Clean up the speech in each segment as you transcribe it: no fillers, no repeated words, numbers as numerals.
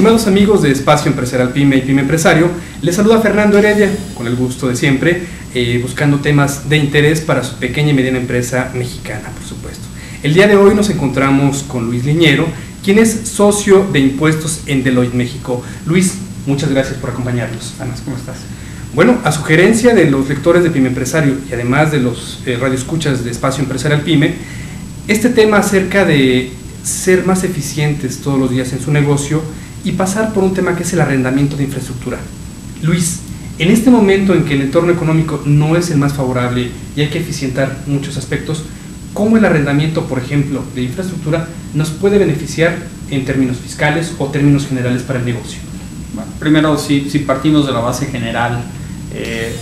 Estimados amigos de Espacio Empresarial PYME y PYME Empresario, les saluda Fernando Heredia, con el gusto de siempre, buscando temas de interés para su pequeña y mediana empresa mexicana, por supuesto. El día de hoy nos encontramos con Luis Liñero, quien es socio de impuestos en Deloitte México. Luis, muchas gracias por acompañarnos. Ana, ¿cómo estás? Bueno, a sugerencia de los lectores de PYME Empresario y además de los radioescuchas de Espacio Empresarial PYME, este tema acerca de ser más eficientes todos los días en su negocio y pasar por un tema que es el arrendamiento de infraestructura. Luis, en este momento en que el entorno económico no es el más favorable y hay que eficientar muchos aspectos, ¿cómo el arrendamiento, por ejemplo, de infraestructura nos puede beneficiar en términos fiscales o términos generales para el negocio? Bueno, primero, si partimos de la base general,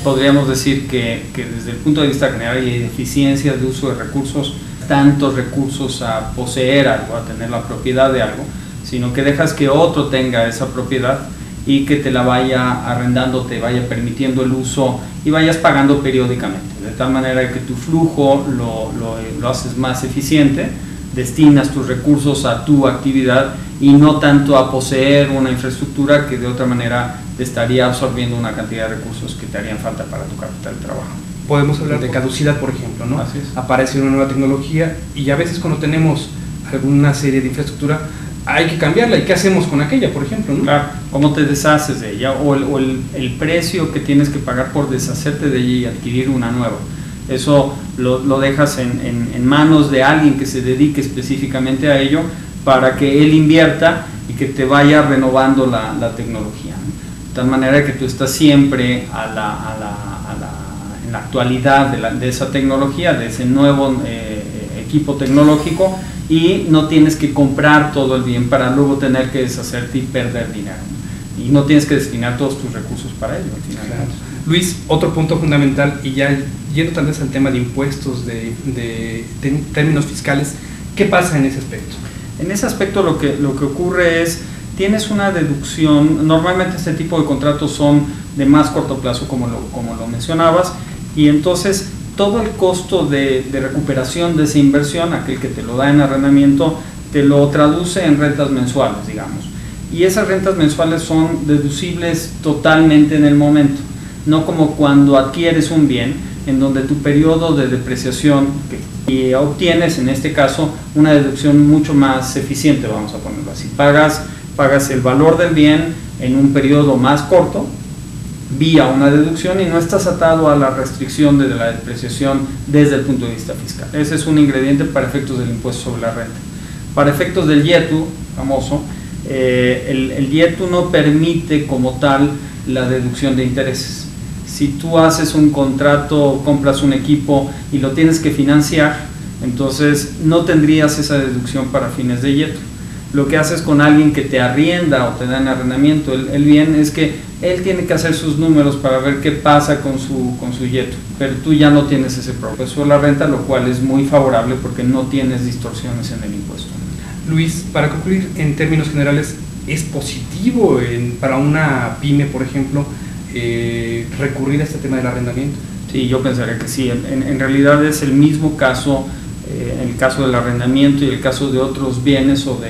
podríamos decir que desde el punto de vista general y de eficiencia de uso de recursos, tantos recursos a poseer algo, a tener la propiedad de algo, sino que dejas que otro tenga esa propiedad y que te la vaya arrendando, te vaya permitiendo el uso y vayas pagando periódicamente, de tal manera que tu flujo lo haces más eficiente, destinas tus recursos a tu actividad y no tanto a poseer una infraestructura que de otra manera te estaría absorbiendo una cantidad de recursos que te harían falta para tu capital de trabajo. Podemos hablar de caducidad, por ejemplo, ¿no? Así es. Aparece una nueva tecnología y a veces cuando tenemos alguna serie de infraestructura hay que cambiarla. ¿Y qué hacemos con aquella, por ejemplo, ¿no? Claro, ¿cómo te deshaces de ella? O el precio que tienes que pagar por deshacerte de ella y adquirir una nueva. Eso lo dejas en manos de alguien que se dedique específicamente a ello para que él invierta y que te vaya renovando la tecnología, ¿no? De tal manera que tú estás siempre en la actualidad de esa tecnología, de ese nuevo equipo tecnológico, y no tienes que comprar todo el bien para luego tener que deshacerte y perder dinero, ¿no? Y no tienes que destinar todos tus recursos para ello al final. Claro. Luis, otro punto fundamental, y ya yendo tal vez al tema de impuestos, de términos fiscales, ¿qué pasa en ese aspecto? En ese aspecto lo que ocurre es, tienes una deducción. Normalmente este tipo de contratos son de más corto plazo, como lo mencionabas, y entonces todo el costo de recuperación de esa inversión, aquel que te lo da en arrendamiento, te lo traduce en rentas mensuales, digamos. Y esas rentas mensuales son deducibles totalmente en el momento, no como cuando adquieres un bien, en donde tu periodo de depreciación y obtienes, en este caso, una deducción mucho más eficiente, vamos a ponerlo así. Pagas el valor del bien en un periodo más corto, vía una deducción, y no estás atado a la restricción de la depreciación desde el punto de vista fiscal. Ese es un ingrediente para efectos del impuesto sobre la renta. Para efectos del IETU, famoso, el IETU no permite como tal la deducción de intereses. Si tú haces un contrato, compras un equipo y lo tienes que financiar, entonces no tendrías esa deducción para fines de IETU. Lo que haces con alguien que te arrienda o te da en arrendamiento el bien es que él tiene que hacer sus números para ver qué pasa con su IETU, pero tú ya no tienes ese problema sobre la renta, lo cual es muy favorable porque no tienes distorsiones en el impuesto. Luis, para concluir, en términos generales, ¿es positivo para una pyme, por ejemplo, recurrir a este tema del arrendamiento? Sí, yo pensaría que sí. En realidad es el mismo caso, en el caso del arrendamiento y el caso de otros bienes o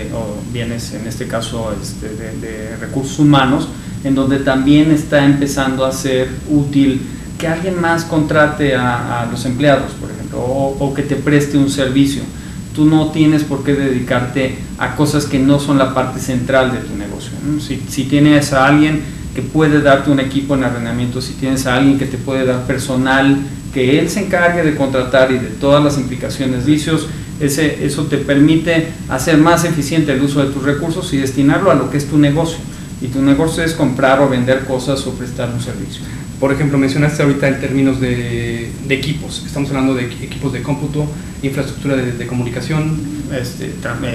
bienes, en este caso de recursos humanos, en donde también está empezando a ser útil que alguien más contrate a los empleados, por ejemplo, o que te preste un servicio. Tú no tienes por qué dedicarte a cosas que no son la parte central de tu negocio, ¿no? Si tienes a alguien que puede darte un equipo en arrendamiento, si tienes a alguien que te puede dar personal, que él se encargue de contratar y de todas las implicaciones, vicios, eso te permite hacer más eficiente el uso de tus recursos y destinarlo a lo que es tu negocio. Y tu negocio es comprar o vender cosas o prestar un servicio. Por ejemplo, mencionaste ahorita en términos de equipos. Estamos hablando de equipos de cómputo, infraestructura de comunicación.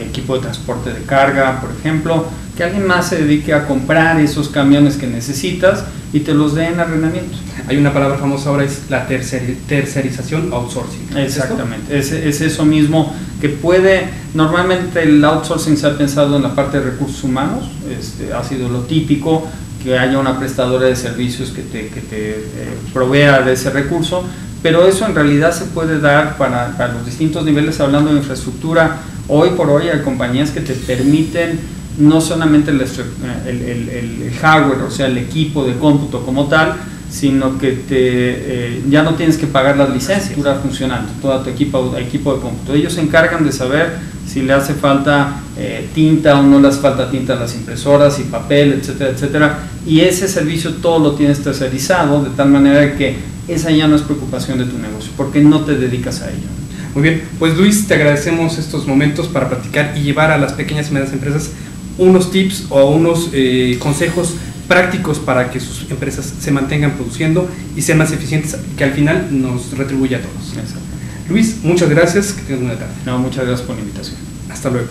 Equipo de transporte de carga, por ejemplo, que alguien más se dedique a comprar esos camiones que necesitas y te los dé en arrendamiento. Hay una palabra famosa ahora, es la tercerización, outsourcing. Exactamente, es eso mismo que puede. Normalmente el outsourcing se ha pensado en la parte de recursos humanos, ha sido lo típico, que haya una prestadora de servicios que te provea de ese recurso, pero eso en realidad se puede dar para los distintos niveles. Hablando de infraestructura, hoy por hoy hay compañías que te permiten no solamente el hardware, o sea, el equipo de cómputo como tal, sino que ya no tienes que pagar las licencias, funcionando todo tu equipo de cómputo. Ellos se encargan de saber si le hace falta tinta o no le hace falta tinta a las impresoras y papel, etcétera, etcétera. Y ese servicio todo lo tienes tercerizado, de tal manera que esa ya no es preocupación de tu negocio, porque no te dedicas a ello. Muy bien, pues Luis, te agradecemos estos momentos para platicar y llevar a las pequeñas y medianas empresas unos tips o unos consejos prácticos para que sus empresas se mantengan produciendo y sean más eficientes, que al final nos retribuya a todos. Exacto. Luis, muchas gracias, que tengas buena tarde. No, muchas gracias por la invitación. Hasta luego.